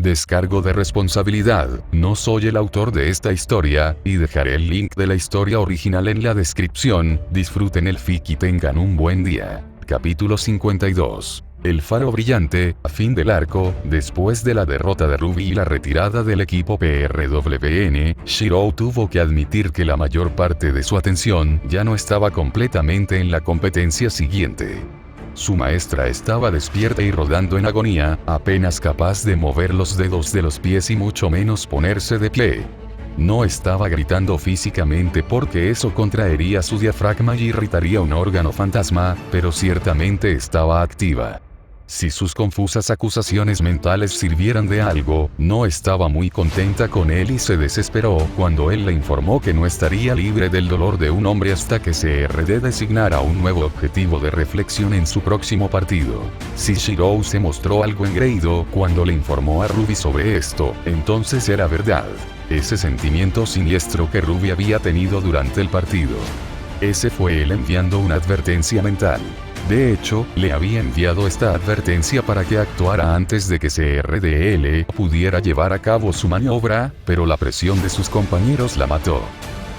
Descargo de responsabilidad, no soy el autor de esta historia, y dejaré el link de la historia original en la descripción. Disfruten el fic y tengan un buen día. Capítulo 52. El faro brillante, a fin del arco. Después de la derrota de Ruby y la retirada del equipo PRWN, Shirou tuvo que admitir que la mayor parte de su atención ya no estaba completamente en la competencia siguiente. Su maestra estaba despierta y rodando en agonía, apenas capaz de mover los dedos de los pies y mucho menos ponerse de pie. No estaba gritando físicamente porque eso contraería su diafragma y irritaría un órgano fantasma, pero ciertamente estaba activa. Si sus confusas acusaciones mentales sirvieran de algo, no estaba muy contenta con él y se desesperó cuando él le informó que no estaría libre del dolor de un hombre hasta que CRD designara un nuevo objetivo de reflexión en su próximo partido. Si Shirou se mostró algo engreído cuando le informó a Ruby sobre esto, entonces era verdad. Ese sentimiento siniestro que Ruby había tenido durante el partido. Ese fue él enviando una advertencia mental. De hecho, le había enviado esta advertencia para que actuara antes de que CRDL pudiera llevar a cabo su maniobra, pero la presión de sus compañeros la mató.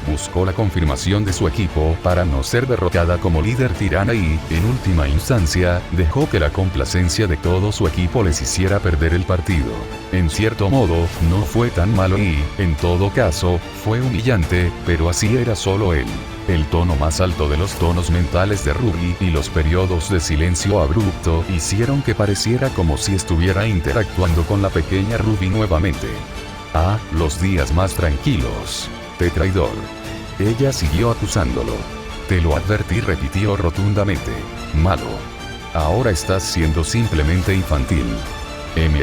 Buscó la confirmación de su equipo para no ser derrotada como líder tirana y, en última instancia, dejó que la complacencia de todo su equipo les hiciera perder el partido. En cierto modo, no fue tan malo y, en todo caso, fue humillante, pero así era solo él. El tono más alto de los tonos mentales de Ruby y los periodos de silencio abrupto hicieron que pareciera como si estuviera interactuando con la pequeña Ruby nuevamente. Ah, los días más tranquilos. Te traidor. Ella siguió acusándolo. Te lo advertí, repitió rotundamente. Malo. Ahora estás siendo simplemente infantil.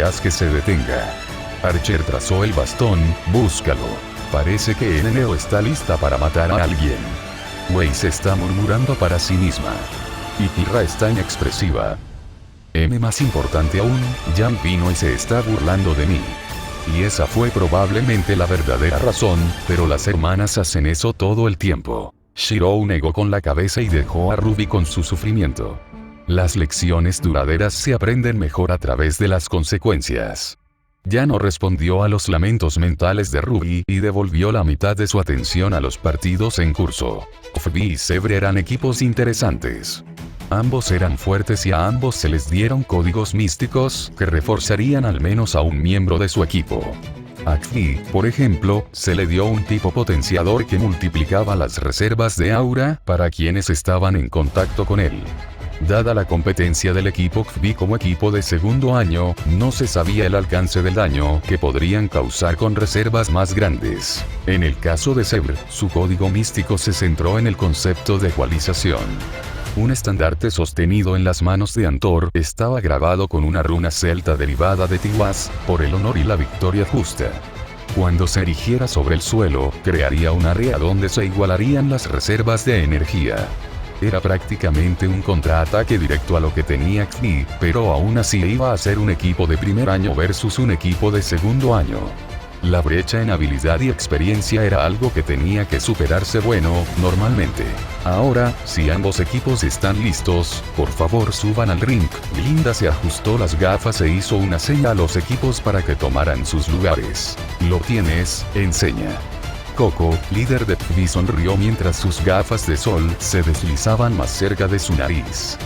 Haz que se detenga. Archer trazó el bastón, búscalo. Parece que NNO está lista para matar a alguien. Wei se está murmurando para sí misma. Y Kira está inexpresiva. Más importante aún, Jan vino y se está burlando de mí. Y esa fue probablemente la verdadera razón, pero las hermanas hacen eso todo el tiempo. Shirou negó con la cabeza y dejó a Ruby con su sufrimiento. Las lecciones duraderas se aprenden mejor a través de las consecuencias. Ya no respondió a los lamentos mentales de Ruby y devolvió la mitad de su atención a los partidos en curso. Fbi y Sebre eran equipos interesantes. Ambos eran fuertes y a ambos se les dieron códigos místicos que reforzarían al menos a un miembro de su equipo. A Fbi, por ejemplo, se le dio un tipo potenciador que multiplicaba las reservas de aura para quienes estaban en contacto con él. Dada la competencia del equipo Fbi como equipo de segundo año, no se sabía el alcance del daño que podrían causar con reservas más grandes. En el caso de Sebre, su código místico se centró en el concepto de ecualización. Un estandarte sostenido en las manos de Antor estaba grabado con una runa celta derivada de Tiwaz, por el honor y la victoria justa. Cuando se erigiera sobre el suelo, crearía un área donde se igualarían las reservas de energía. Era prácticamente un contraataque directo a lo que tenía Fbi, pero aún así iba a ser un equipo de primer año versus un equipo de segundo año. La brecha en habilidad y experiencia era algo que tenía que superarse normalmente. Ahora, si ambos equipos están listos, por favor suban al ring. Glinda se ajustó las gafas e hizo una seña a los equipos para que tomaran sus lugares. Lo tienes, enseña. Coco, líder de Fbi, sonrió mientras sus gafas de sol se deslizaban más cerca de su nariz.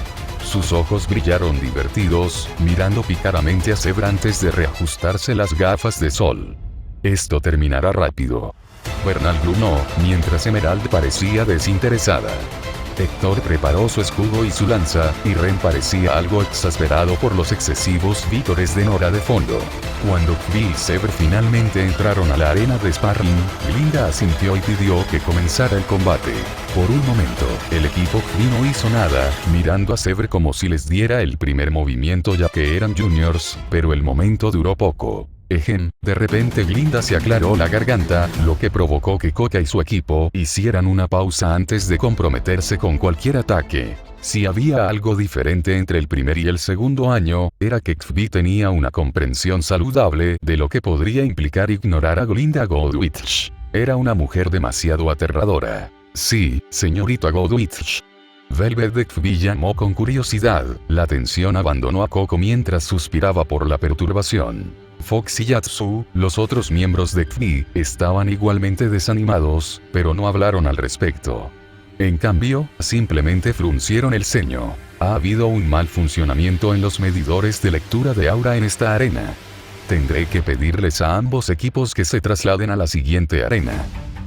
Sus ojos brillaron divertidos, mirando pícaramente a Zebra antes de reajustarse las gafas de sol. Esto terminará rápido. Bernal grunó, mientras Emerald parecía desinteresada. Héctor preparó su escudo y su lanza, y Ren parecía algo exasperado por los excesivos vítores de Nora de fondo. Cuando Fbi y Sever finalmente entraron a la arena de sparring, Glinda asintió y pidió que comenzara el combate. Por un momento, el equipo Fbi no hizo nada, mirando a Sever como si les diera el primer movimiento ya que eran juniors, pero el momento duró poco. De repente Glinda se aclaró la garganta, lo que provocó que Coca y su equipo hicieran una pausa antes de comprometerse con cualquier ataque. Si había algo diferente entre el primer y el segundo año, era que Fbi tenía una comprensión saludable de lo que podría implicar ignorar a Glinda Goldwitch. Era una mujer demasiado aterradora. Sí, señorita Goldwitch. Velvet de Fbi llamó con curiosidad. La tensión abandonó a Coco mientras suspiraba por la perturbación. Fox y Yatsu, los otros miembros de XV, estaban igualmente desanimados, pero no hablaron al respecto. En cambio, simplemente fruncieron el ceño. Ha habido un mal funcionamiento en los medidores de lectura de aura en esta arena. Tendré que pedirles a ambos equipos que se trasladen a la siguiente arena.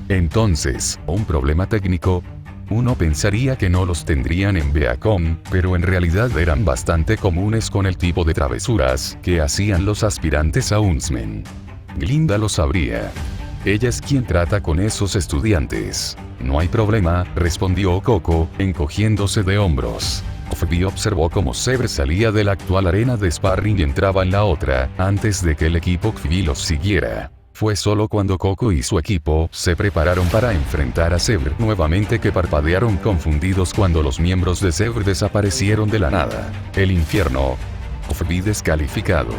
Entonces, ¿un problema técnico? Uno pensaría que no los tendrían en Beacon, pero en realidad eran bastante comunes con el tipo de travesuras que hacían los aspirantes a Huntsman. Glinda lo sabría. Ella es quien trata con esos estudiantes. No hay problema, respondió Coco, encogiéndose de hombros. Phoebe observó cómo Zebra salía de la actual arena de sparring y entraba en la otra, antes de que el equipo XV los siguiera. Fue solo cuando Coco y su equipo se prepararon para enfrentar a Zebra nuevamente que parpadearon confundidos cuando los miembros de Zebra desaparecieron de la nada. El infierno. Phoebe descalificado.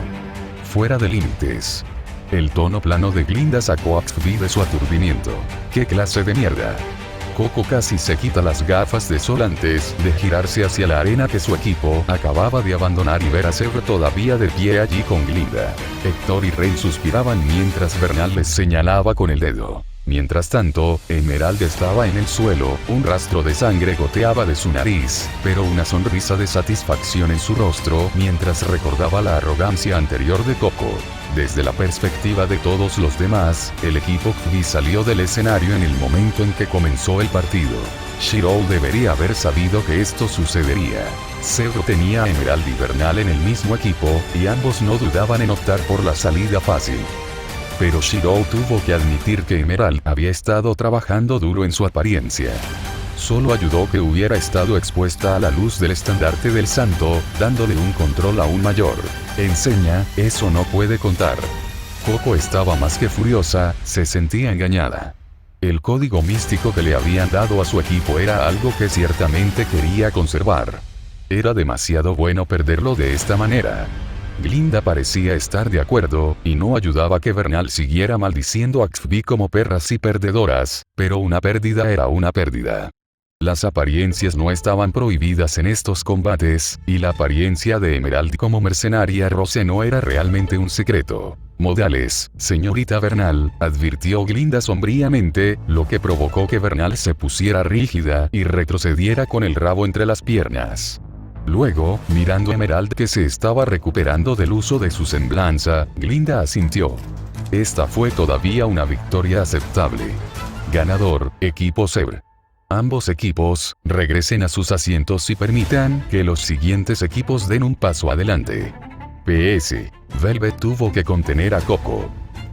Fuera de límites. El tono plano de Glinda sacó a Phoebe de su aturdimiento. ¿Qué clase de mierda? Coco casi se quita las gafas de sol antes de girarse hacia la arena que su equipo acababa de abandonar y ver a Zebra todavía de pie allí con Glinda. Héctor y Rey suspiraban mientras Bernal les señalaba con el dedo. Mientras tanto, Emerald estaba en el suelo, un rastro de sangre goteaba de su nariz, pero una sonrisa de satisfacción en su rostro mientras recordaba la arrogancia anterior de Coco. Desde la perspectiva de todos los demás, el equipo XV salió del escenario en el momento en que comenzó el partido. Shirou debería haber sabido que esto sucedería. Zebra tenía a Emerald y Bernal en el mismo equipo, y ambos no dudaban en optar por la salida fácil. Pero Shirou tuvo que admitir que Emerald había estado trabajando duro en su apariencia. Solo ayudó que hubiera estado expuesta a la luz del estandarte del santo, dándole un control aún mayor. Enseña, eso no puede contar. Coco estaba más que furiosa, se sentía engañada. El código místico que le habían dado a su equipo era algo que ciertamente quería conservar. Era demasiado bueno perderlo de esta manera. Glinda parecía estar de acuerdo, y no ayudaba que Bernal siguiera maldiciendo a XV como perras y perdedoras, pero una pérdida era una pérdida. Las apariencias no estaban prohibidas en estos combates, y la apariencia de Emerald como mercenaria Rose no era realmente un secreto. Modales, señorita Bernal, advirtió Glinda sombríamente, lo que provocó que Bernal se pusiera rígida y retrocediera con el rabo entre las piernas. Luego, mirando a Emerald que se estaba recuperando del uso de su semblanza, Glinda asintió. Esta fue todavía una victoria aceptable. Ganador, equipo Zebra. Ambos equipos, regresen a sus asientos y permitan que los siguientes equipos den un paso adelante. PS. Velvet tuvo que contener a Coco.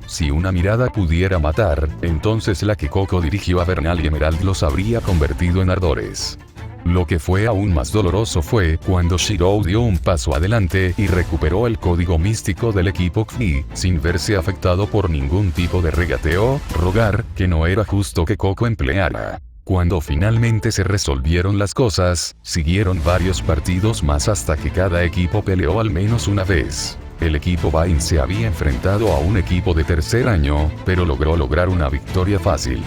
Si una mirada pudiera matar, entonces la que Coco dirigió a Bernal y Emerald los habría convertido en ardores. Lo que fue aún más doloroso fue cuando Shirou dio un paso adelante y recuperó el código místico del equipo XV, sin verse afectado por ningún tipo de regateo, rogar, que no era justo que Coco empleara. Cuando finalmente se resolvieron las cosas, siguieron varios partidos más hasta que cada equipo peleó al menos una vez. El equipo Vine se había enfrentado a un equipo de tercer año, pero logró lograr una victoria fácil.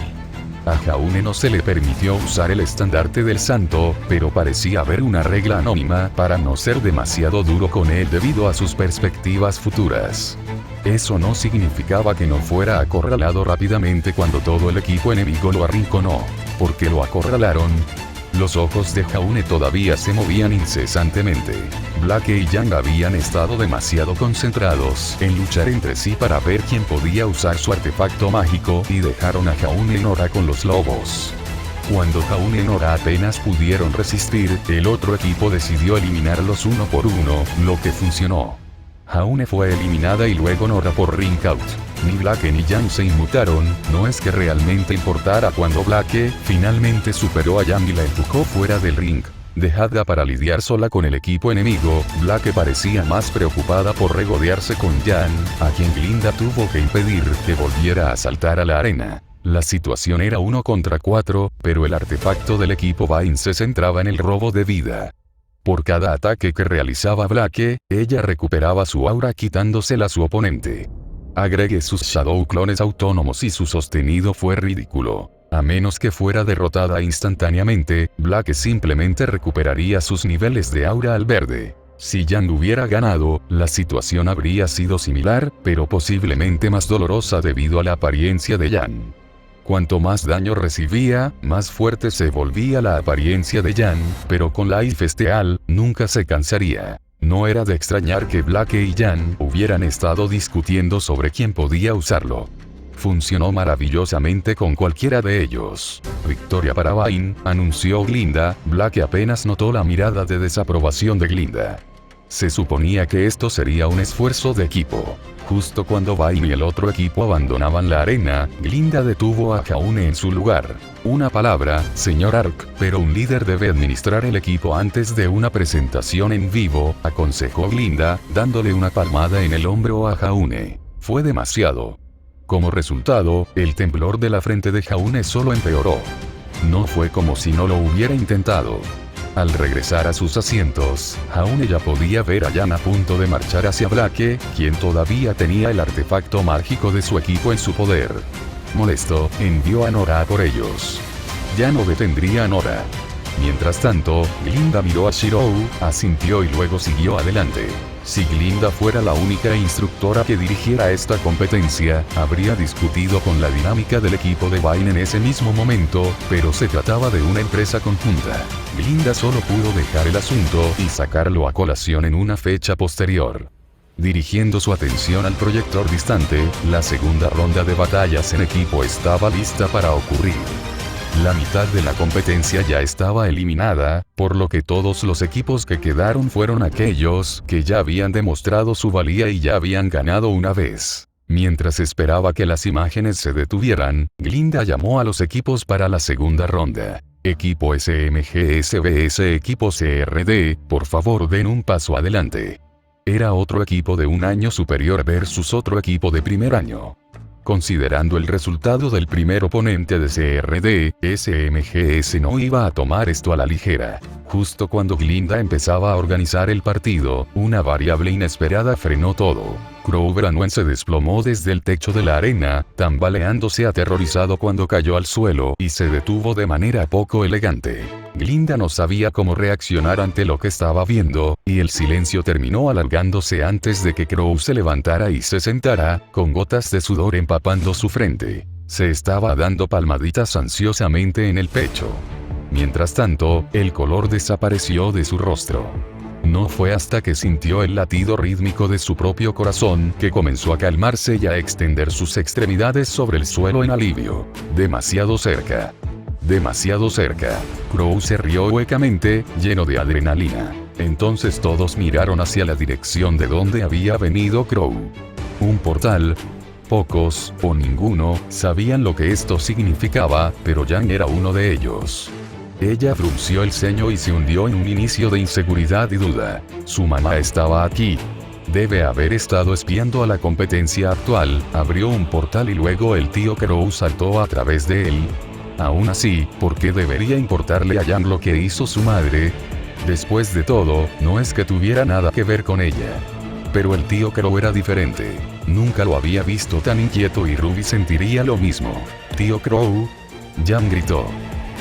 A Jaune no se le permitió usar el estandarte del santo, pero parecía haber una regla anónima para no ser demasiado duro con él debido a sus perspectivas futuras. Eso no significaba que no fuera acorralado rápidamente cuando todo el equipo enemigo lo arrinconó. ¿Por qué lo acorralaron? Los ojos de Jaune todavía se movían incesantemente. Blake y Yang habían estado demasiado concentrados en luchar entre sí para ver quién podía usar su artefacto mágico y dejaron a Jaune y Nora con los lobos. Cuando Jaune y Nora apenas pudieron resistir, el otro equipo decidió eliminarlos uno por uno, lo que funcionó. Jaune fue eliminada y luego Nora por ring out. Ni Blake ni Yang se inmutaron, no es que realmente importara cuando Blake finalmente superó a Yang y la empujó fuera del ring. Dejada para lidiar sola con el equipo enemigo, Blake parecía más preocupada por regodearse con Yang, a quien Glinda tuvo que impedir que volviera a saltar a la arena. La situación era 1 contra 4, pero el artefacto del equipo Vine se centraba en el robo de vida. Por cada ataque que realizaba Blake, ella recuperaba su aura quitándosela a su oponente. Agregue sus Shadow clones autónomos y su sostenido fue ridículo. A menos que fuera derrotada instantáneamente, Blake simplemente recuperaría sus niveles de aura al verde. Si Yang hubiera ganado, la situación habría sido similar, pero posiblemente más dolorosa debido a la apariencia de Yang. Cuanto más daño recibía, más fuerte se volvía la apariencia de Yang, pero con Life Steal, nunca se cansaría. No era de extrañar que Blake y Yang hubieran estado discutiendo sobre quién podía usarlo. Funcionó maravillosamente con cualquiera de ellos. Victoria para Vayne, anunció Glinda. Blake apenas notó la mirada de desaprobación de Glinda. Se suponía que esto sería un esfuerzo de equipo. Justo cuando Vayne y el otro equipo abandonaban la arena, Glinda detuvo a Jaune en su lugar. Una palabra, señor Ark, pero un líder debe administrar el equipo antes de una presentación en vivo, aconsejó Glinda, dándole una palmada en el hombro a Jaune. Fue demasiado. Como resultado, el temblor de la frente de Jaune solo empeoró. No fue como si no lo hubiera intentado. Al regresar a sus asientos, Jaune ya podía ver a Yang a punto de marchar hacia Blake, quien todavía tenía el artefacto mágico de su equipo en su poder. Molesto, envió a Nora por ellos. Ya no detendría a Nora. Mientras tanto, Glinda miró a Shirou, asintió y luego siguió adelante. Si Glinda fuera la única instructora que dirigiera esta competencia, habría discutido con la dinámica del equipo de Vayne en ese mismo momento, pero se trataba de una empresa conjunta. Glinda solo pudo dejar el asunto y sacarlo a colación en una fecha posterior. Dirigiendo su atención al proyector distante, la segunda ronda de batallas en equipo estaba lista para ocurrir. La mitad de la competencia ya estaba eliminada, por lo que todos los equipos que quedaron fueron aquellos que ya habían demostrado su valía y ya habían ganado una vez. Mientras esperaba que las imágenes se detuvieran, Glinda llamó a los equipos para la segunda ronda. Equipo SMGSBS, equipo CRD, por favor den un paso adelante. Era otro equipo de un año superior versus otro equipo de primer año. Considerando el resultado del primer oponente de CRD, SMGS no iba a tomar esto a la ligera. Justo cuando Glinda empezaba a organizar el partido, una variable inesperada frenó todo. Crow Branwen se desplomó desde el techo de la arena, tambaleándose aterrorizado cuando cayó al suelo y se detuvo de manera poco elegante. Glinda no sabía cómo reaccionar ante lo que estaba viendo, y el silencio terminó alargándose antes de que Crow se levantara y se sentara, con gotas de sudor empapando su frente. Se estaba dando palmaditas ansiosamente en el pecho. Mientras tanto, el color desapareció de su rostro. No fue hasta que sintió el latido rítmico de su propio corazón que comenzó a calmarse y a extender sus extremidades sobre el suelo en alivio. Demasiado cerca. Demasiado cerca. Crow se rió huecamente, lleno de adrenalina. Entonces todos miraron hacia la dirección de donde había venido Crow. Un portal. Pocos, o ninguno, sabían lo que esto significaba, pero Yang era uno de ellos. Ella frunció el ceño y se hundió en un inicio de inseguridad y duda. Su mamá estaba aquí. Debe haber estado espiando a la competencia actual. Abrió un portal y luego el tío Crow saltó a través de él. Aún así, ¿por qué debería importarle a Yang lo que hizo su madre? Después de todo, no es que tuviera nada que ver con ella. Pero el tío Crow era diferente. Nunca lo había visto tan inquieto y Ruby sentiría lo mismo. «Tío Crow», Yang gritó.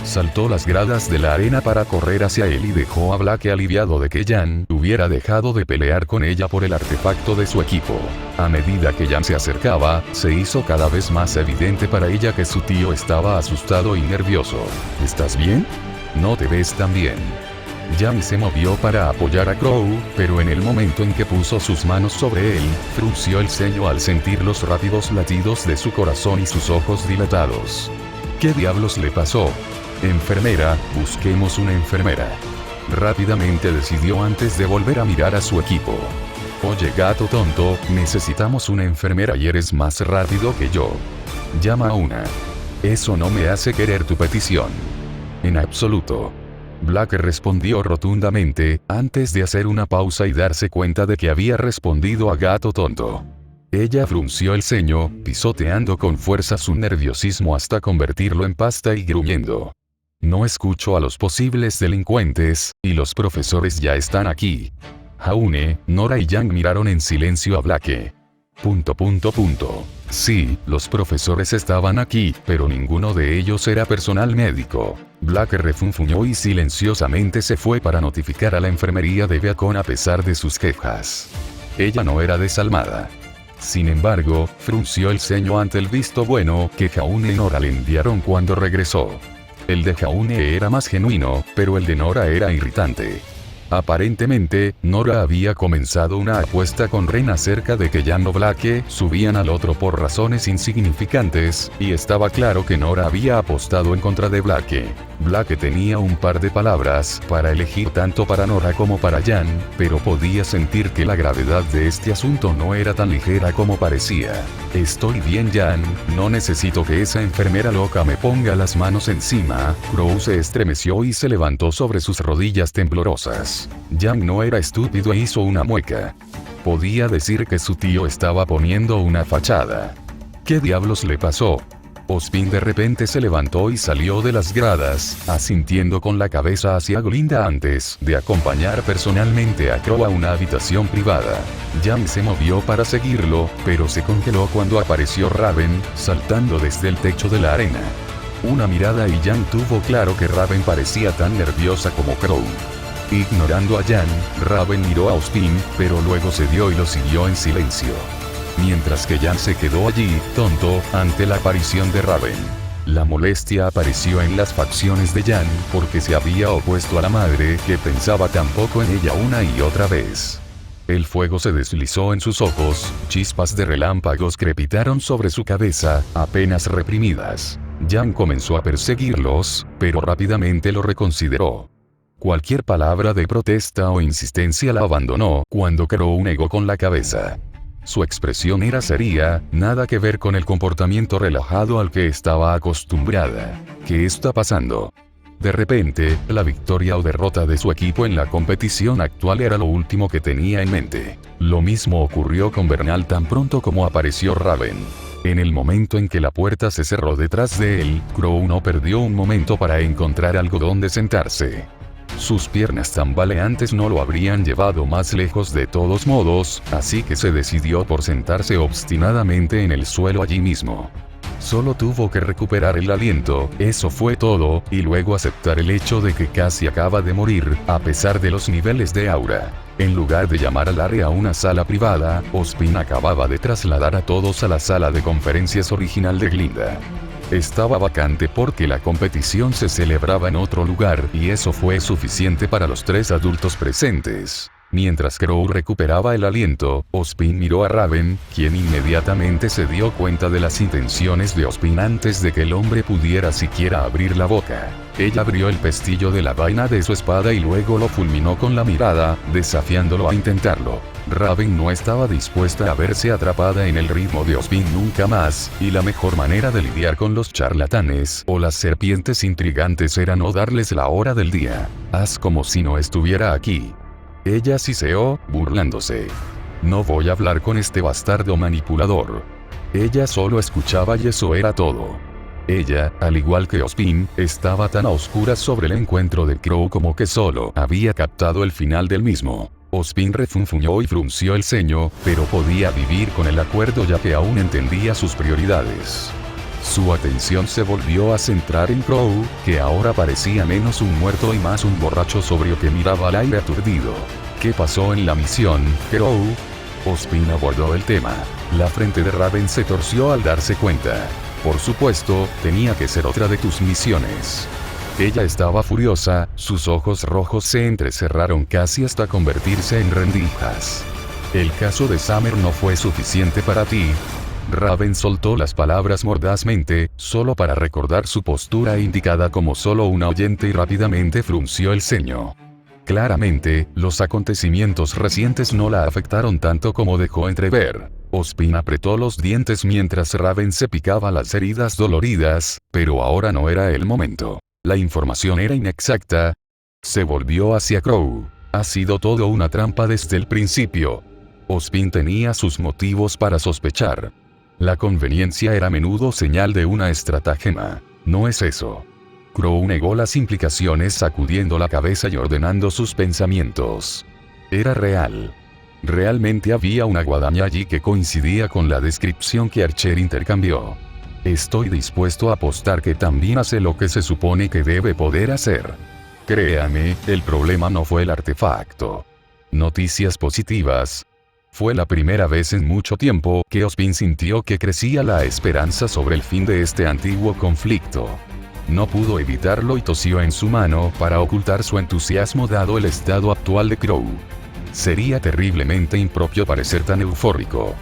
Saltó las gradas de la arena para correr hacia él y dejó a Blake aliviado de que Yang hubiera dejado de pelear con ella por el artefacto de su equipo. A medida que Yang se acercaba, se hizo cada vez más evidente para ella que su tío estaba asustado y nervioso. «¿Estás bien? No te ves tan bien». Yang se movió para apoyar a Crow, pero en el momento en que puso sus manos sobre él, frunció el ceño al sentir los rápidos latidos de su corazón y sus ojos dilatados. ¿Qué diablos le pasó? «Enfermera, busquemos una enfermera». Rápidamente decidió antes de volver a mirar a su equipo. «Oye gato tonto, necesitamos una enfermera y eres más rápido que yo. Llama a una». «Eso no me hace querer tu petición». «En absoluto». Blake respondió rotundamente, antes de hacer una pausa y darse cuenta de que había respondido a gato tonto. Ella frunció el ceño, pisoteando con fuerza su nerviosismo hasta convertirlo en pasta y gruñendo. «No escucho a los posibles delincuentes, y los profesores ya están aquí». Jaune, Nora y Yang miraron en silencio a Blake. Sí, los profesores estaban aquí, pero ninguno de ellos era personal médico. Black refunfuñó y silenciosamente se fue para notificar a la enfermería de Beacon a pesar de sus quejas. Ella no era desalmada. Sin embargo, frunció el ceño ante el visto bueno que Jaune y Nora le enviaron cuando regresó. El de Jaune era más genuino, pero el de Nora era irritante. Aparentemente, Nora había comenzado una apuesta con Ren acerca de que Jan o Blake subían al otro por razones insignificantes, y estaba claro que Nora había apostado en contra de Blake. Blake tenía un par de palabras para elegir tanto para Nora como para Jan, pero podía sentir que la gravedad de este asunto no era tan ligera como parecía. Estoy bien, Jan, no necesito que esa enfermera loca me ponga las manos encima. Crow se estremeció y se levantó sobre sus rodillas temblorosas. Jan no era estúpido e hizo una mueca. Podía decir que su tío estaba poniendo una fachada. ¿Qué diablos le pasó? Ozpin de repente se levantó y salió de las gradas, asintiendo con la cabeza hacia Glinda antes de acompañar personalmente a Crow a una habitación privada. Jan se movió para seguirlo, pero se congeló cuando apareció Raven, saltando desde el techo de la arena. Una mirada y Jan tuvo claro que Raven parecía tan nerviosa como Crow. Ignorando a Jan, Raven miró a Ozpin, pero luego se dio y lo siguió en silencio. Mientras que Jan se quedó allí, tonto, ante la aparición de Raven. La molestia apareció en las facciones de Jan, porque se había opuesto a la madre que pensaba tan poco en ella una y otra vez. El fuego se deslizó en sus ojos, chispas de relámpagos crepitaron sobre su cabeza, apenas reprimidas. Jan comenzó a perseguirlos, pero rápidamente lo reconsideró. Cualquier palabra de protesta o insistencia la abandonó cuando Crow negó con la cabeza. Su expresión era seria, nada que ver con el comportamiento relajado al que estaba acostumbrada. ¿Qué está pasando? De repente, la victoria o derrota de su equipo en la competición actual era lo último que tenía en mente. Lo mismo ocurrió con Bernal tan pronto como apareció Raven. En el momento en que la puerta se cerró detrás de él, Crow no perdió un momento para encontrar algo donde sentarse. Sus piernas tambaleantes no lo habrían llevado más lejos de todos modos, así que se decidió por sentarse obstinadamente en el suelo allí mismo. Solo tuvo que recuperar el aliento, eso fue todo, y luego aceptar el hecho de que casi acaba de morir, a pesar de los niveles de aura. En lugar de llamar al área a una sala privada, Ozpin acababa de trasladar a todos a la sala de conferencias original de Glinda. Estaba vacante porque la competición se celebraba en otro lugar y eso fue suficiente para los 3 adultos presentes. Mientras Crow recuperaba el aliento, Ozpin miró a Raven, quien inmediatamente se dio cuenta de las intenciones de Ozpin antes de que el hombre pudiera siquiera abrir la boca. Ella abrió el pestillo de la vaina de su espada y luego lo fulminó con la mirada, desafiándolo a intentarlo. Raven no estaba dispuesta a verse atrapada en el ritmo de Ozpin nunca más, y la mejor manera de lidiar con los charlatanes o las serpientes intrigantes era no darles la hora del día. Haz como si no estuviera aquí. Ella siseó, burlándose. No voy a hablar con este bastardo manipulador. Ella solo escuchaba y eso era todo. Ella, al igual que Ozpin, estaba tan a oscuras sobre el encuentro de Crow como que solo había captado el final del mismo. Ozpin refunfuñó y frunció el ceño, pero podía vivir con el acuerdo ya que aún entendía sus prioridades. Su atención se volvió a centrar en Crow, que ahora parecía menos un muerto y más un borracho sobrio que miraba al aire aturdido. ¿Qué pasó en la misión, Crow? Ozpin abordó el tema. La frente de Raven se torció al darse cuenta. Por supuesto, tenía que ser otra de tus misiones. Ella estaba furiosa, sus ojos rojos se entrecerraron casi hasta convertirse en rendijas. El caso de Summer no fue suficiente para ti. Raven soltó las palabras mordazmente, solo para recordar su postura indicada como solo un oyente y rápidamente frunció el ceño. Claramente, los acontecimientos recientes no la afectaron tanto como dejó entrever. Ozpin apretó los dientes mientras Raven se picaba las heridas doloridas, pero ahora no era el momento. La información era inexacta. Se volvió hacia Crow. Ha sido todo una trampa desde el principio. Ozpin tenía sus motivos para sospechar. La conveniencia era a menudo señal de una estratagema. No es eso. Crow negó las implicaciones sacudiendo la cabeza y ordenando sus pensamientos. Era real. Realmente había una guadaña allí que coincidía con la descripción que Archer intercambió. Estoy dispuesto a apostar que también hace lo que se supone que debe poder hacer. Créame, el problema no fue el artefacto. Noticias positivas. Fue la primera vez en mucho tiempo que Ozpin sintió que crecía la esperanza sobre el fin de este antiguo conflicto. No pudo evitarlo y tosió en su mano para ocultar su entusiasmo dado el estado actual de Crow. Sería terriblemente impropio parecer tan eufórico.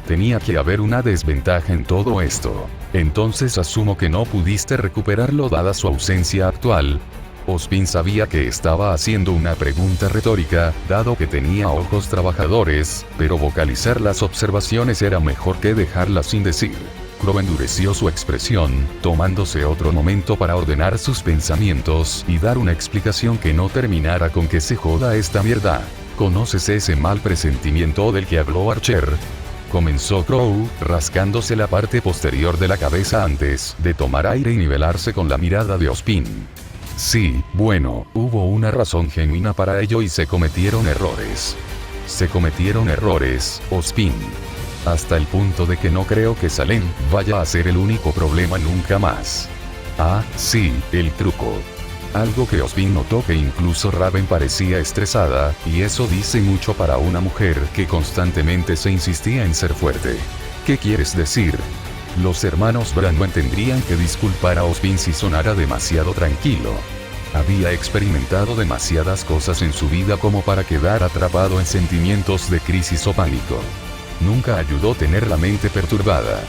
Tenía que haber una desventaja en todo esto. Entonces asumo que no pudiste recuperarlo dada su ausencia actual. Ozpin sabía que estaba haciendo una pregunta retórica, dado que tenía ojos trabajadores, pero vocalizar las observaciones era mejor que dejarlas sin decir. Crow endureció su expresión, tomándose otro momento para ordenar sus pensamientos y dar una explicación que no terminara con que se joda esta mierda. ¿Conoces ese mal presentimiento del que habló Archer? Comenzó Crow, rascándose la parte posterior de la cabeza antes de tomar aire y nivelarse con la mirada de Ozpin. Sí, bueno, hubo una razón genuina para ello y se cometieron errores. Se cometieron errores, Ozpin. Hasta el punto de que no creo que Salem vaya a ser el único problema nunca más. Ah, sí, el truco. Algo que Ozpin notó que incluso Raven parecía estresada, y eso dice mucho para una mujer que constantemente se insistía en ser fuerte. ¿Qué quieres decir? Los hermanos Branwen tendrían que disculpar a Ozpin si sonara demasiado tranquilo. Había experimentado demasiadas cosas en su vida como para quedar atrapado en sentimientos de crisis o pánico. Nunca ayudó tener la mente perturbada.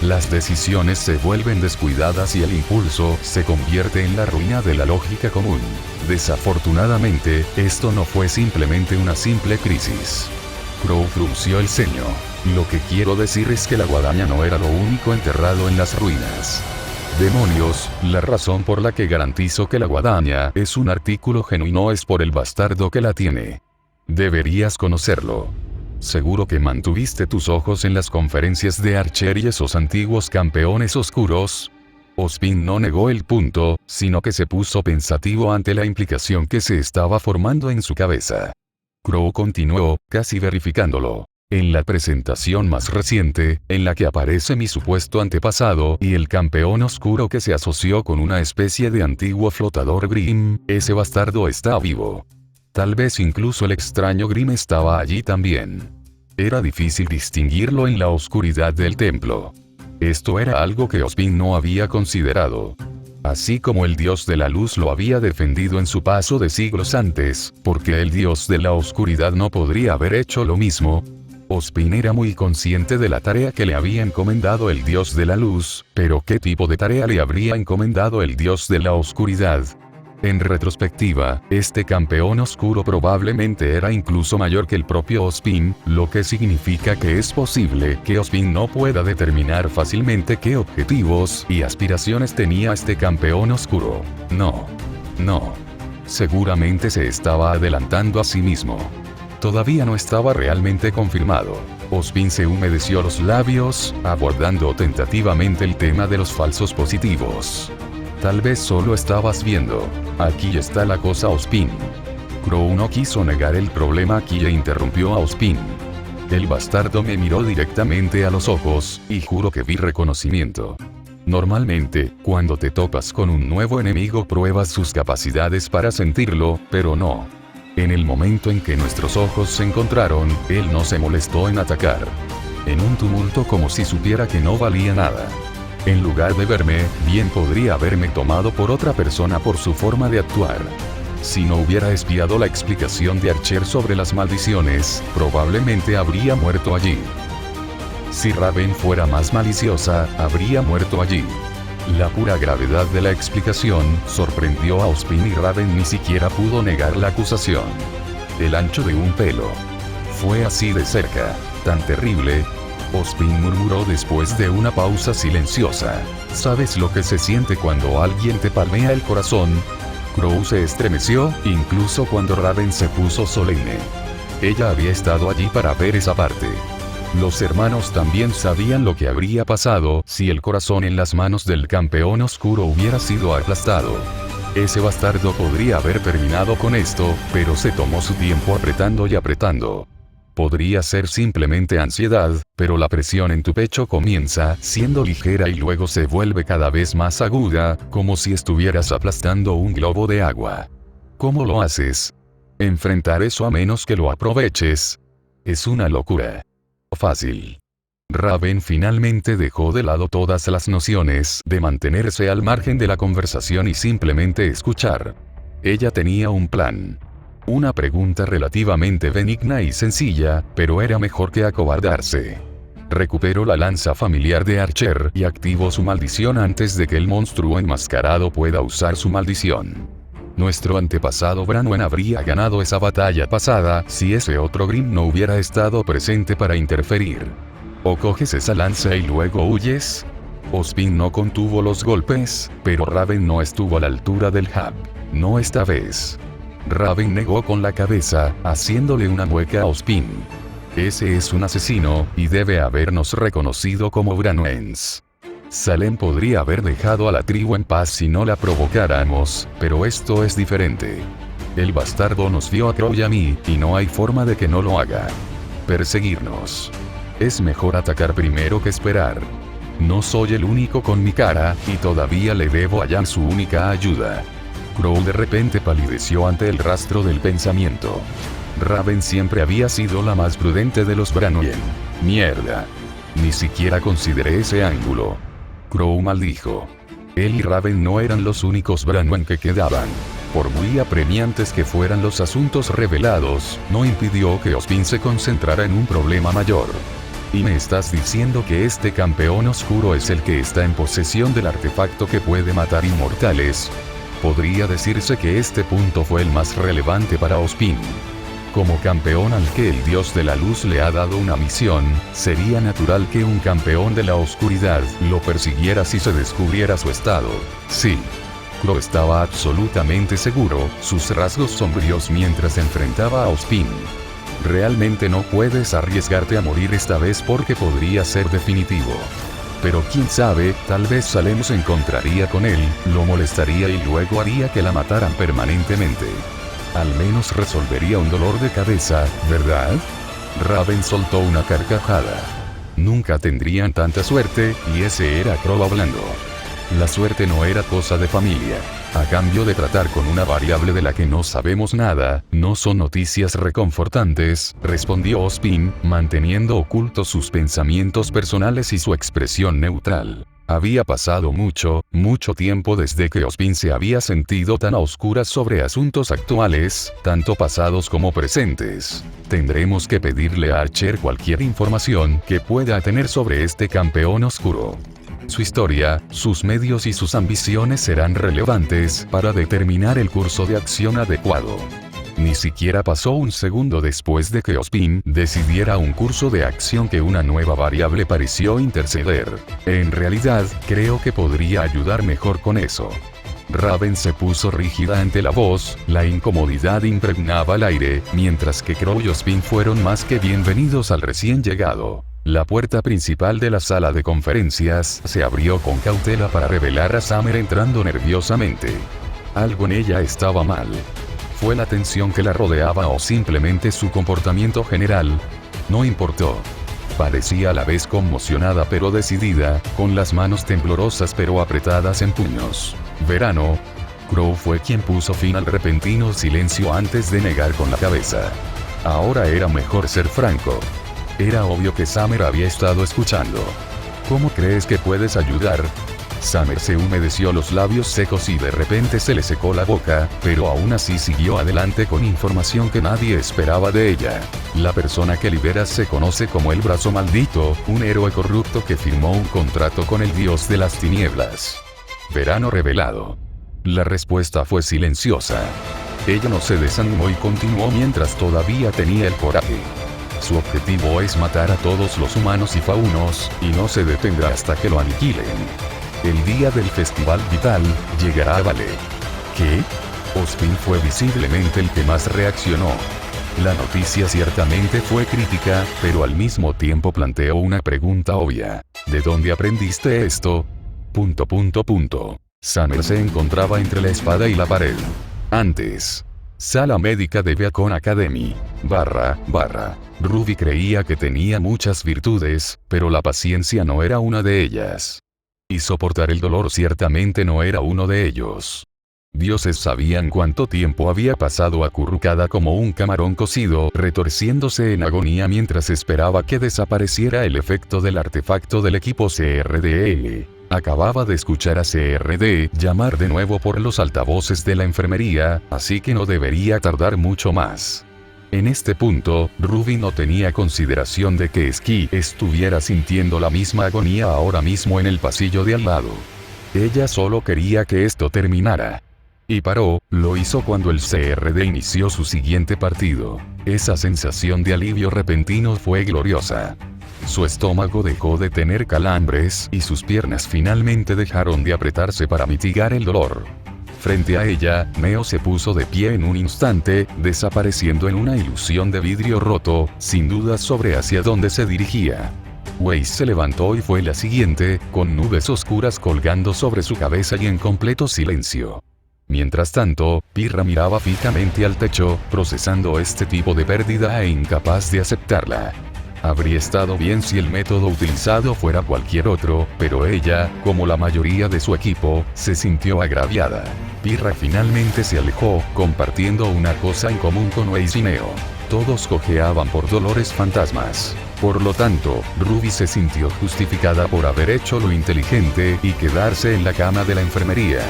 Las decisiones se vuelven descuidadas y el impulso se convierte en la ruina de la lógica común. Desafortunadamente, esto no fue simplemente una simple crisis. Crow frunció el ceño. Lo que quiero decir es que la guadaña no era lo único enterrado en las ruinas. Demonios, la razón por la que garantizo que la guadaña es un artículo genuino es por el bastardo que la tiene. Deberías conocerlo. Seguro que mantuviste tus ojos en las conferencias de Archer y esos antiguos campeones oscuros. Ozpin no negó el punto, sino que se puso pensativo ante la implicación que se estaba formando en su cabeza. Crow continuó, casi verificándolo. En la presentación más reciente, en la que aparece mi supuesto antepasado y el campeón oscuro que se asoció con una especie de antiguo flotador Grimm, ese bastardo está vivo. Tal vez incluso el extraño Grimm estaba allí también. Era difícil distinguirlo en la oscuridad del templo. Esto era algo que Ozpin no había considerado. Así como el dios de la luz lo había defendido en su paso de siglos antes, porque el dios de la oscuridad no podría haber hecho lo mismo. Ozpin era muy consciente de la tarea que le había encomendado el dios de la luz, pero ¿qué tipo de tarea le habría encomendado el dios de la oscuridad? En retrospectiva, este campeón oscuro probablemente era incluso mayor que el propio Ozpin, lo que significa que es posible que Ozpin no pueda determinar fácilmente qué objetivos y aspiraciones tenía este campeón oscuro. No. Seguramente se estaba adelantando a sí mismo. Todavía no estaba realmente confirmado. Ozpin se humedeció los labios, abordando tentativamente el tema de los falsos positivos. Tal vez solo estabas viendo. Aquí está la cosa, Ozpin. Crow no quiso negar el problema aquí e interrumpió a Ozpin. El bastardo me miró directamente a los ojos, y juro que vi reconocimiento. Normalmente, cuando te topas con un nuevo enemigo pruebas sus capacidades para sentirlo, pero no. En el momento en que nuestros ojos se encontraron, él no se molestó en atacar. En un tumulto como si supiera que no valía nada. En lugar de verme, bien podría haberme tomado por otra persona por su forma de actuar. Si no hubiera espiado la explicación de Archer sobre las maldiciones, probablemente habría muerto allí. Si Raven fuera más maliciosa, habría muerto allí. La pura gravedad de la explicación sorprendió a Ozpin y Raven ni siquiera pudo negar la acusación. El ancho de un pelo. Fue así de cerca, tan terrible. Ozpin murmuró después de una pausa silenciosa. ¿Sabes lo que se siente cuando alguien te palmea el corazón? Crow se estremeció, incluso cuando Raven se puso solemne. Ella había estado allí para ver esa parte. Los hermanos también sabían lo que habría pasado si el corazón en las manos del campeón oscuro hubiera sido aplastado. Ese bastardo podría haber terminado con esto, pero se tomó su tiempo apretando y apretando. Podría ser simplemente ansiedad, pero la presión en tu pecho comienza siendo ligera y luego se vuelve cada vez más aguda, como si estuvieras aplastando un globo de agua. ¿Cómo lo haces? Enfrentar eso a menos que lo aproveches. Es una locura. Fácil. Raven finalmente dejó de lado todas las nociones de mantenerse al margen de la conversación y simplemente escuchar. Ella tenía un plan. Una pregunta relativamente benigna y sencilla, pero era mejor que acobardarse. Recuperó la lanza familiar de Archer y activó su maldición antes de que el monstruo enmascarado pueda usar su maldición. Nuestro antepasado Branwen habría ganado esa batalla pasada si ese otro Grimm no hubiera estado presente para interferir. O coges esa lanza y luego huyes. Ozpin no contuvo los golpes, pero Raven no estuvo a la altura del Hub. No esta vez. Raven negó con la cabeza, haciéndole una mueca a Ozpin. Ese es un asesino, y debe habernos reconocido como Branwens. Salem podría haber dejado a la tribu en paz si no la provocáramos, pero esto es diferente. El bastardo nos vio a Crow y a mí, y no hay forma de que no lo haga. Perseguirnos. Es mejor atacar primero que esperar. No soy el único con mi cara, y todavía le debo a Jan su única ayuda. Crow de repente palideció ante el rastro del pensamiento. Raven siempre había sido la más prudente de los Branwen. Mierda. Ni siquiera consideré ese ángulo. Crow maldijo. Él y Raven no eran los únicos Branwen que quedaban. Por muy apremiantes que fueran los asuntos revelados, no impidió que Ozpin se concentrara en un problema mayor. ¿Y me estás diciendo que este campeón oscuro es el que está en posesión del artefacto que puede matar inmortales? Podría decirse que este punto fue el más relevante para Ozpin. Como campeón al que el dios de la luz le ha dado una misión, sería natural que un campeón de la oscuridad lo persiguiera si se descubriera su estado. Sí. Crow estaba absolutamente seguro, sus rasgos sombríos mientras enfrentaba a Ozpin. Realmente no puedes arriesgarte a morir esta vez porque podría ser definitivo. Pero quién sabe, tal vez Salem se encontraría con él, lo molestaría y luego haría que la mataran permanentemente. Al menos resolvería un dolor de cabeza, ¿verdad? Raven soltó una carcajada. Nunca tendrían tanta suerte, y ese era Crow hablando. La suerte no era cosa de familia. A cambio de tratar con una variable de la que no sabemos nada, no son noticias reconfortantes, respondió Ozpin, manteniendo ocultos sus pensamientos personales y su expresión neutral. Había pasado mucho tiempo desde que Ozpin se había sentido tan a oscuras sobre asuntos actuales, tanto pasados como presentes. Tendremos que pedirle a Archer cualquier información que pueda tener sobre este campeón oscuro. Su historia, sus medios y sus ambiciones serán relevantes para determinar el curso de acción adecuado. Ni siquiera pasó un segundo después de que Ozpin decidiera un curso de acción que una nueva variable pareció interceder. En realidad, creo que podría ayudar mejor con eso. Raven se puso rígida ante la voz, la incomodidad impregnaba el aire, mientras que Crow y Ozpin fueron más que bienvenidos al recién llegado. La puerta principal de la sala de conferencias se abrió con cautela para revelar a Summer entrando nerviosamente. Algo en ella estaba mal. ¿Fue la tensión que la rodeaba o simplemente su comportamiento general? No importó. Parecía a la vez conmocionada pero decidida, con las manos temblorosas pero apretadas en puños. Verano. Crow fue quien puso fin al repentino silencio antes de negar con la cabeza. Ahora era mejor ser franco. Era obvio que Summer había estado escuchando. ¿Cómo crees que puedes ayudar? Summer se humedeció los labios secos y de repente se le secó la boca, pero aún así siguió adelante con información que nadie esperaba de ella. La persona que liberas se conoce como el Brazo Maldito, un héroe corrupto que firmó un contrato con el dios de las tinieblas. Verano revelado. La respuesta fue silenciosa. Ella no se desanimó y continuó mientras todavía tenía el coraje. Su objetivo es matar a todos los humanos y faunos, y no se detendrá hasta que lo aniquilen. El día del festival vital, llegará a Vale. ¿Qué? Ozpin fue visiblemente el que más reaccionó. La noticia ciertamente fue crítica, pero al mismo tiempo planteó una pregunta obvia. ¿De dónde aprendiste esto? ... Summer se encontraba entre la espada y la pared. Antes. Sala médica de Beacon Academy. Ruby creía que tenía muchas virtudes, pero la paciencia no era una de ellas. Y soportar el dolor ciertamente no era uno de ellos. Dioses sabían cuánto tiempo había pasado acurrucada como un camarón cocido, retorciéndose en agonía mientras esperaba que desapareciera el efecto del artefacto del equipo CRDL. Acababa de escuchar a CRD llamar de nuevo por los altavoces de la enfermería, así que no debería tardar mucho más. En este punto, Ruby no tenía consideración de que Ski estuviera sintiendo la misma agonía ahora mismo en el pasillo de al lado. Ella solo quería que esto terminara. Y paró, lo hizo cuando el CRD inició su siguiente partido. Esa sensación de alivio repentino fue gloriosa. Su estómago dejó de tener calambres y sus piernas finalmente dejaron de apretarse para mitigar el dolor. Frente a ella, Neo se puso de pie en un instante, desapareciendo en una ilusión de vidrio roto, sin dudas sobre hacia dónde se dirigía. Weiss se levantó y fue la siguiente, con nubes oscuras colgando sobre su cabeza y en completo silencio. Mientras tanto, Pirra miraba fijamente al techo, procesando este tipo de pérdida e incapaz de aceptarla. Habría estado bien si el método utilizado fuera cualquier otro, pero ella, como la mayoría de su equipo, se sintió agraviada. Pirra finalmente se alejó, compartiendo una cosa en común con Weiss y Neo. Todos cojeaban por dolores fantasmas. Por lo tanto, Ruby se sintió justificada por haber hecho lo inteligente y quedarse en la cama de la enfermería.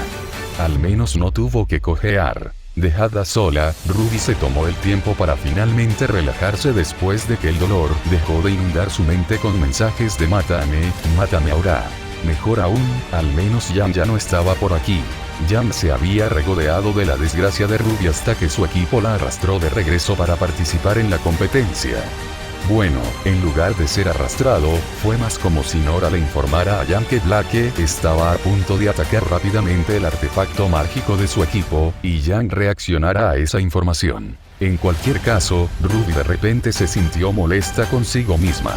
Al menos no tuvo que cojear. Dejada sola, Ruby se tomó el tiempo para finalmente relajarse después de que el dolor dejó de inundar su mente con mensajes de mátame ahora. Mejor aún, al menos Jan ya no estaba por aquí. Jan se había regodeado de la desgracia de Ruby hasta que su equipo la arrastró de regreso para participar en la competencia. Bueno, en lugar de ser arrastrado, fue más como si Nora le informara a Jan que Blake estaba a punto de atacar rápidamente el artefacto mágico de su equipo, y Jan reaccionara a esa información. En cualquier caso, Ruby de repente se sintió molesta consigo misma.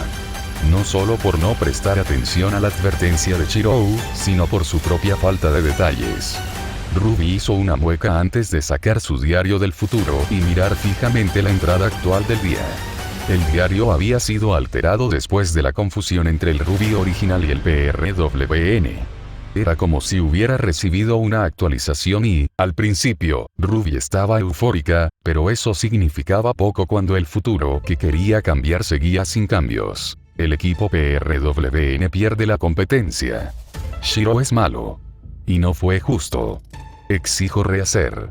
No solo por no prestar atención a la advertencia de Shirou, sino por su propia falta de detalles. Ruby hizo una mueca antes de sacar su diario del futuro y mirar fijamente la entrada actual del día. El diario había sido alterado después de la confusión entre el Ruby original y el PRWN. Era como si hubiera recibido una actualización y, al principio, Ruby estaba eufórica, pero eso significaba poco cuando el futuro que quería cambiar seguía sin cambios. El equipo PRWN pierde la competencia. Shiro es malo. Y no fue justo. Exijo rehacer.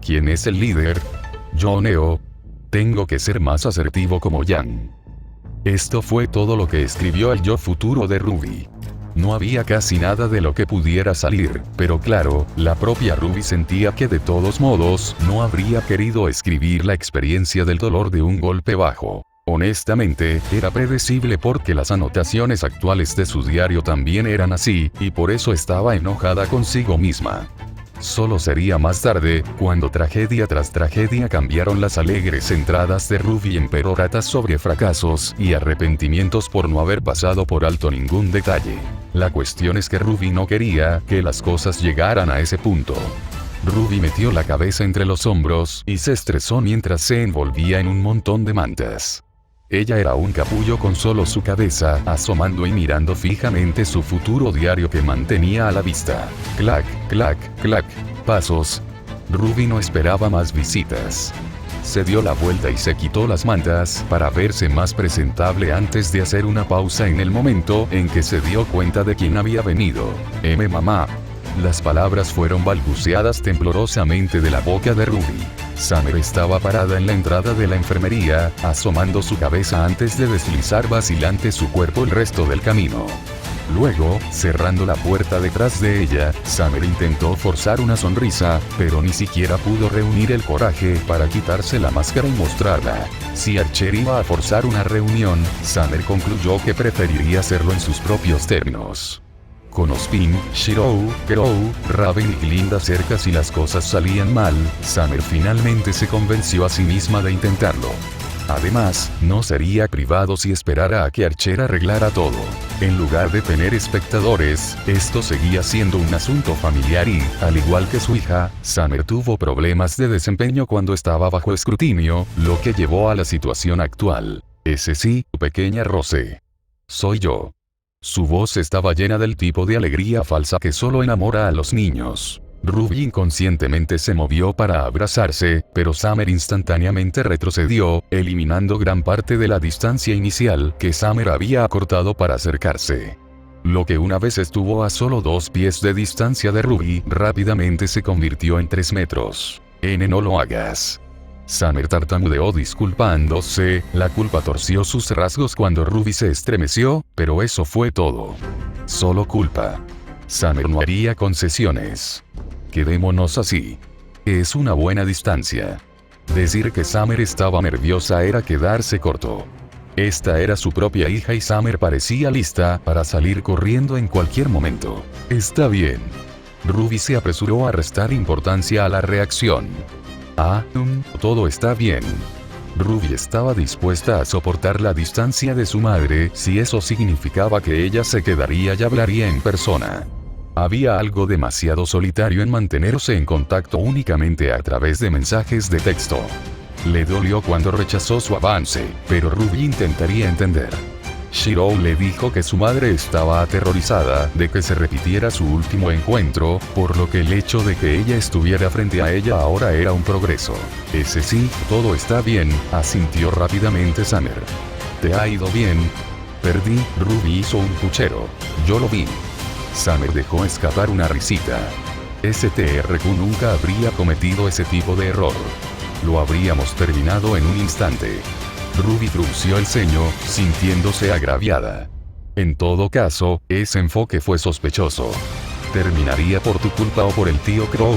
¿Quién es el líder? Yo, Neo. Tengo que ser más asertivo como Jan. Esto fue todo lo que escribió el yo futuro de Ruby. No había casi nada de lo que pudiera salir, pero claro, la propia Ruby sentía que de todos modos, no habría querido escribir la experiencia del dolor de un golpe bajo. Honestamente, era predecible porque las anotaciones actuales de su diario también eran así, y por eso estaba enojada consigo misma. Solo sería más tarde, cuando tragedia tras tragedia cambiaron las alegres entradas de Ruby en peroratas sobre fracasos y arrepentimientos por no haber pasado por alto ningún detalle. La cuestión es que Ruby no quería que las cosas llegaran a ese punto. Ruby metió la cabeza entre los hombros y se estresó mientras se envolvía en un montón de mantas. Ella era un capullo con solo su cabeza asomando y mirando fijamente su futuro diario que mantenía a la vista. Clac, clac, clac. Pasos. Ruby no esperaba más visitas. Se dio la vuelta y se quitó las mantas para verse más presentable antes de hacer una pausa en el momento en que se dio cuenta de quién había venido. Mamá. Las palabras fueron balbuceadas temblorosamente de la boca de Ruby. Summer estaba parada en la entrada de la enfermería, asomando su cabeza antes de deslizar vacilante su cuerpo el resto del camino. Luego, cerrando la puerta detrás de ella, Summer intentó forzar una sonrisa, pero ni siquiera pudo reunir el coraje para quitarse la máscara y mostrarla. Si Archer iba a forzar una reunión, Summer concluyó que preferiría hacerlo en sus propios términos. Con Ozpin, Shirou, Crow, Raven y Glinda cerca si las cosas salían mal, Summer finalmente se convenció a sí misma de intentarlo. Además, no sería privado si esperara a que Archer arreglara todo. En lugar de tener espectadores, esto seguía siendo un asunto familiar y, al igual que su hija, Summer tuvo problemas de desempeño cuando estaba bajo escrutinio, lo que llevó a la situación actual. Ese sí, pequeña Rose. Soy yo. Su voz estaba llena del tipo de alegría falsa que solo enamora a los niños. Ruby inconscientemente se movió para abrazarse, pero Summer instantáneamente retrocedió, eliminando gran parte de la distancia inicial que Summer había acortado para acercarse. Lo que una vez estuvo a solo 2 pies de distancia de Ruby, rápidamente se convirtió en 3 metros. No lo hagas. Summer tartamudeó disculpándose, la culpa torció sus rasgos cuando Ruby se estremeció, pero eso fue todo. Solo culpa. Summer no haría concesiones. Quedémonos así. Es una buena distancia. Decir que Summer estaba nerviosa era quedarse corto. Esta era su propia hija y Summer parecía lista para salir corriendo en cualquier momento. Está bien. Ruby se apresuró a restar importancia a la reacción. Todo está bien. Ruby estaba dispuesta a soportar la distancia de su madre si eso significaba que ella se quedaría y hablaría en persona. Había algo demasiado solitario en mantenerse en contacto únicamente a través de mensajes de texto. Le dolió cuando rechazó su avance, pero Ruby intentaría entender. Shiro le dijo que su madre estaba aterrorizada de que se repitiera su último encuentro, por lo que el hecho de que ella estuviera frente a ella ahora era un progreso. Ese sí, todo está bien, asintió rápidamente Summer. ¿Te ha ido bien? Perdí, Ruby hizo un puchero. Yo lo vi. Summer dejó escapar una risita. STRQ nunca habría cometido ese tipo de error. Lo habríamos terminado en un instante. Ruby frunció el ceño, sintiéndose agraviada. En todo caso, ese enfoque fue sospechoso. ¿Terminaría por tu culpa o por el tío Crow?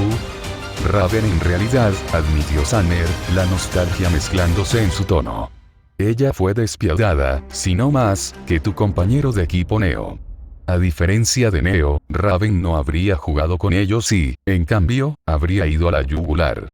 Raven en realidad, admitió Summer, la nostalgia mezclándose en su tono. Ella fue despiadada, si no más, que tu compañero de equipo Neo. A diferencia de Neo, Raven no habría jugado con ellos y, en cambio, habría ido a la yugular.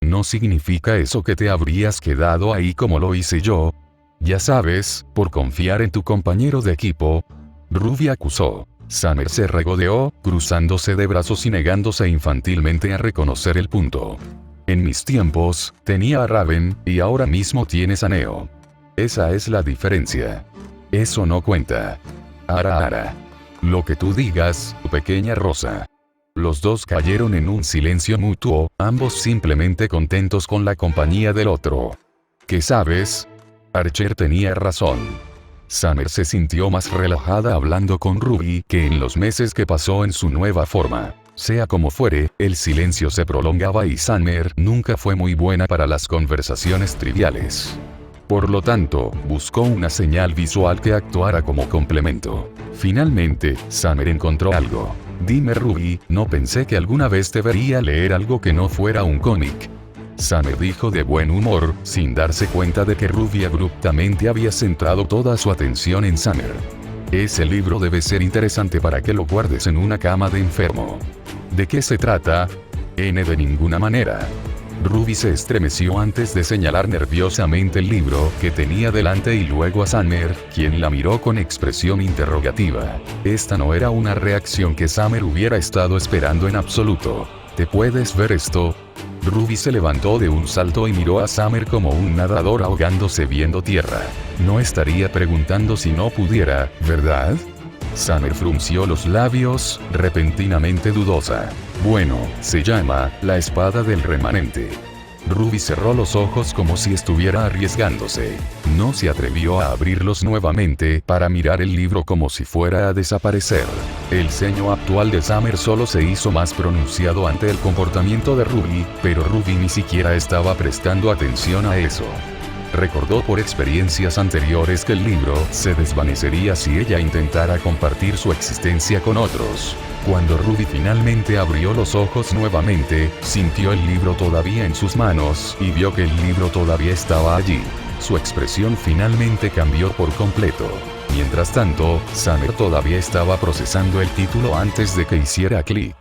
No significa eso que te habrías quedado ahí como lo hice yo. Ya sabes, por confiar en tu compañero de equipo. Ruby acusó. Summer se regodeó, cruzándose de brazos y negándose infantilmente a reconocer el punto. En mis tiempos, tenía a Raven, y ahora mismo tienes a Neo. Esa es la diferencia. Eso no cuenta. Ara. Lo que tú digas, pequeña Rosa. Los dos cayeron en un silencio mutuo, ambos simplemente contentos con la compañía del otro. ¿Qué sabes? Archer tenía razón. Summer se sintió más relajada hablando con Ruby que en los meses que pasó en su nueva forma. Sea como fuere, el silencio se prolongaba y Summer nunca fue muy buena para las conversaciones triviales. Por lo tanto, buscó una señal visual que actuara como complemento. Finalmente, Summer encontró algo. Dime Ruby, no pensé que alguna vez te vería leer algo que no fuera un cómic. Summer dijo de buen humor, sin darse cuenta de que Ruby abruptamente había centrado toda su atención en Summer. Ese libro debe ser interesante para que lo guardes en una cama de enfermo. ¿De qué se trata? De ninguna manera. Ruby se estremeció antes de señalar nerviosamente el libro que tenía delante y luego a Summer, quien la miró con expresión interrogativa. Esta no era una reacción que Summer hubiera estado esperando en absoluto. ¿Te puedes ver esto? Ruby se levantó de un salto y miró a Summer como un nadador ahogándose viendo tierra. No estaría preguntando si no pudiera, ¿verdad? Summer frunció los labios, repentinamente dudosa. Bueno, se llama La Espada del Remanente. Ruby cerró los ojos como si estuviera arriesgándose. No se atrevió a abrirlos nuevamente para mirar el libro como si fuera a desaparecer. El ceño actual de Summer solo se hizo más pronunciado ante el comportamiento de Ruby, pero Ruby ni siquiera estaba prestando atención a eso. Recordó por experiencias anteriores que el libro se desvanecería si ella intentara compartir su existencia con otros. Cuando Ruby finalmente abrió los ojos nuevamente, sintió el libro todavía en sus manos y vio que el libro todavía estaba allí. Su expresión finalmente cambió por completo. Mientras tanto, Summer todavía estaba procesando el título antes de que hiciera clic.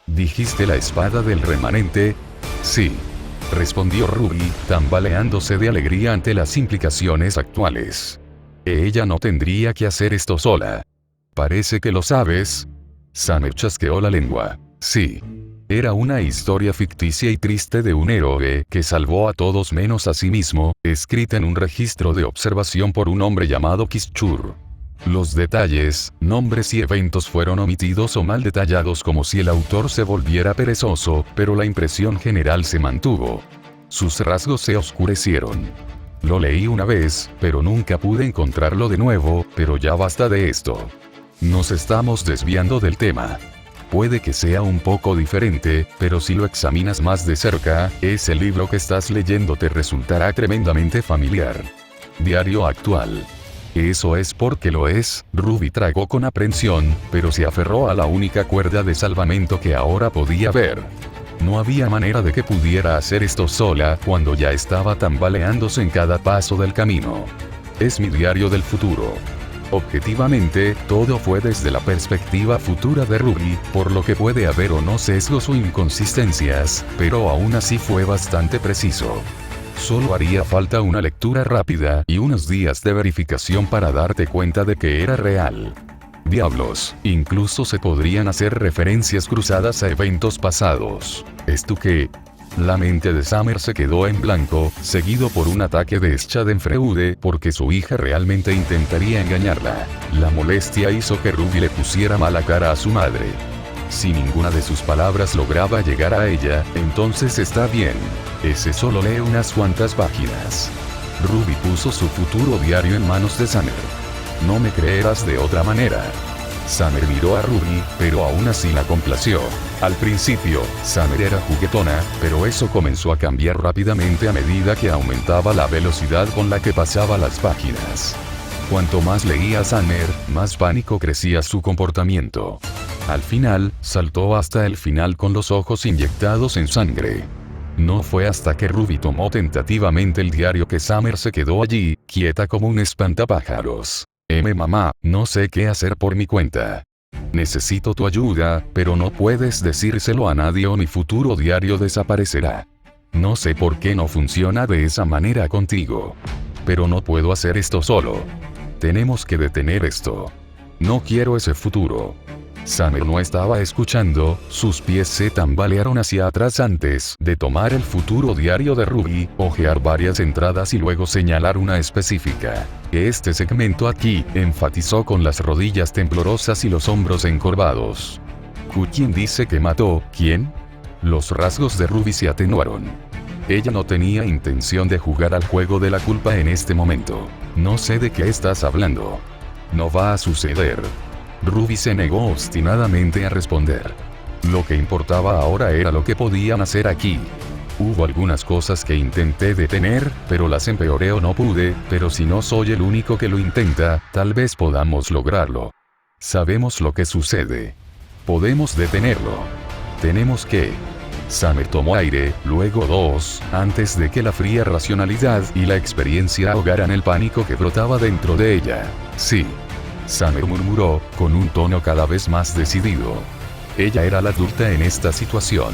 ¿Dijiste La Espada del Remanente? Sí. respondió Ruby, tambaleándose de alegría ante las implicaciones actuales. Ella no tendría que hacer esto sola. Parece que lo sabes. Summer chasqueó la lengua. Sí. Era una historia ficticia y triste de un héroe que salvó a todos menos a sí mismo, escrita en un registro de observación por un hombre llamado Kishchur. Los detalles, nombres y eventos fueron omitidos o mal detallados como si el autor se volviera perezoso, pero la impresión general se mantuvo. Sus rasgos se oscurecieron. Lo leí una vez, pero nunca pude encontrarlo de nuevo, pero ya basta de esto. Nos estamos desviando del tema. Puede que sea un poco diferente, pero si lo examinas más de cerca, ese libro que estás leyendo te resultará tremendamente familiar. Diario actual. Eso es porque lo es. Ruby tragó con aprensión, pero se aferró a la única cuerda de salvamento que ahora podía ver. No había manera de que pudiera hacer esto sola cuando ya estaba tambaleándose en cada paso del camino. Es mi diario del futuro. Objetivamente, todo fue desde la perspectiva futura de Ruby, por lo que puede haber o no sesgos o inconsistencias, pero aún así fue bastante preciso. Solo haría falta una lectura rápida y unos días de verificación para darte cuenta de que era real. Diablos, incluso se podrían hacer referencias cruzadas a eventos pasados. ¿Esto qué? La mente de Summer se quedó en blanco, seguido por un ataque de Schadenfreude porque su hija realmente intentaría engañarla. La molestia hizo que Ruby le pusiera mala cara a su madre. Si ninguna de sus palabras lograba llegar a ella, entonces está bien. Ese solo lee unas cuantas páginas. Ruby puso su futuro diario en manos de Summer. No me creerás de otra manera. Summer miró a Ruby, pero aún así la complació. Al principio, Summer era juguetona, pero eso comenzó a cambiar rápidamente a medida que aumentaba la velocidad con la que pasaba las páginas. Cuanto más leía Summer, más pánico crecía su comportamiento. Al final, saltó hasta el final con los ojos inyectados en sangre. No fue hasta que Ruby tomó tentativamente el diario que Summer se quedó allí, quieta como un espantapájaros. Mamá, no sé qué hacer por mi cuenta. Necesito tu ayuda, pero no puedes decírselo a nadie o mi futuro diario desaparecerá. No sé por qué no funciona de esa manera contigo. Pero no puedo hacer esto solo. Tenemos que detener esto. No quiero ese futuro. Summer no estaba escuchando, sus pies se tambalearon hacia atrás antes de tomar el futuro diario de Ruby, hojear varias entradas y luego señalar una específica. Este segmento aquí, enfatizó con las rodillas temblorosas y los hombros encorvados. ¿Quién dice que mató? ¿Quién? Los rasgos de Ruby se atenuaron. Ella no tenía intención de jugar al juego de la culpa en este momento. No sé de qué estás hablando. No va a suceder. Ruby se negó obstinadamente a responder. Lo que importaba ahora era lo que podían hacer aquí. Hubo algunas cosas que intenté detener, pero las empeoré o no pude, pero si no soy el único que lo intenta, tal vez podamos lograrlo. Sabemos lo que sucede. Podemos detenerlo. Tenemos que... Summer tomó aire, luego dos, antes de que la fría racionalidad y la experiencia ahogaran el pánico que brotaba dentro de ella. Sí. Summer murmuró, con un tono cada vez más decidido. Ella era la adulta en esta situación.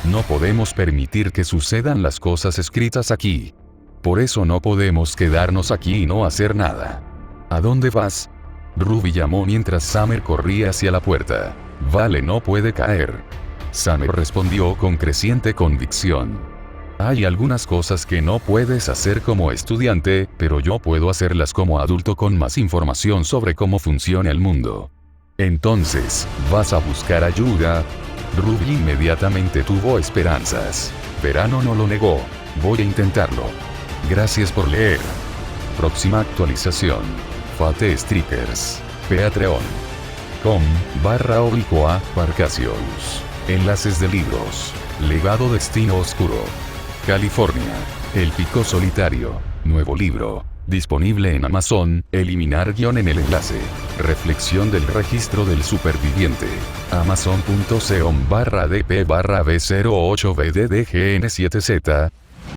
No podemos permitir que sucedan las cosas escritas aquí. Por eso no podemos quedarnos aquí y no hacer nada. ¿A dónde vas? Ruby llamó mientras Summer corría hacia la puerta. Vale, no puede caer. Summer respondió con creciente convicción. Hay algunas cosas que no puedes hacer como estudiante, pero yo puedo hacerlas como adulto con más información sobre cómo funciona el mundo. Entonces, ¿vas a buscar ayuda? Ruby inmediatamente tuvo esperanzas. Verano no lo negó. Voy a intentarlo. Gracias por leer. Próxima actualización. Fate Strikers. Patreon.com/Parcasios. Enlaces de libros. Legado Destino Oscuro. California. El Pico Solitario. Nuevo libro. Disponible en Amazon. Eliminar guión en el enlace. Reflexión del registro del superviviente. Amazon.com/dp/b08bddgn7z.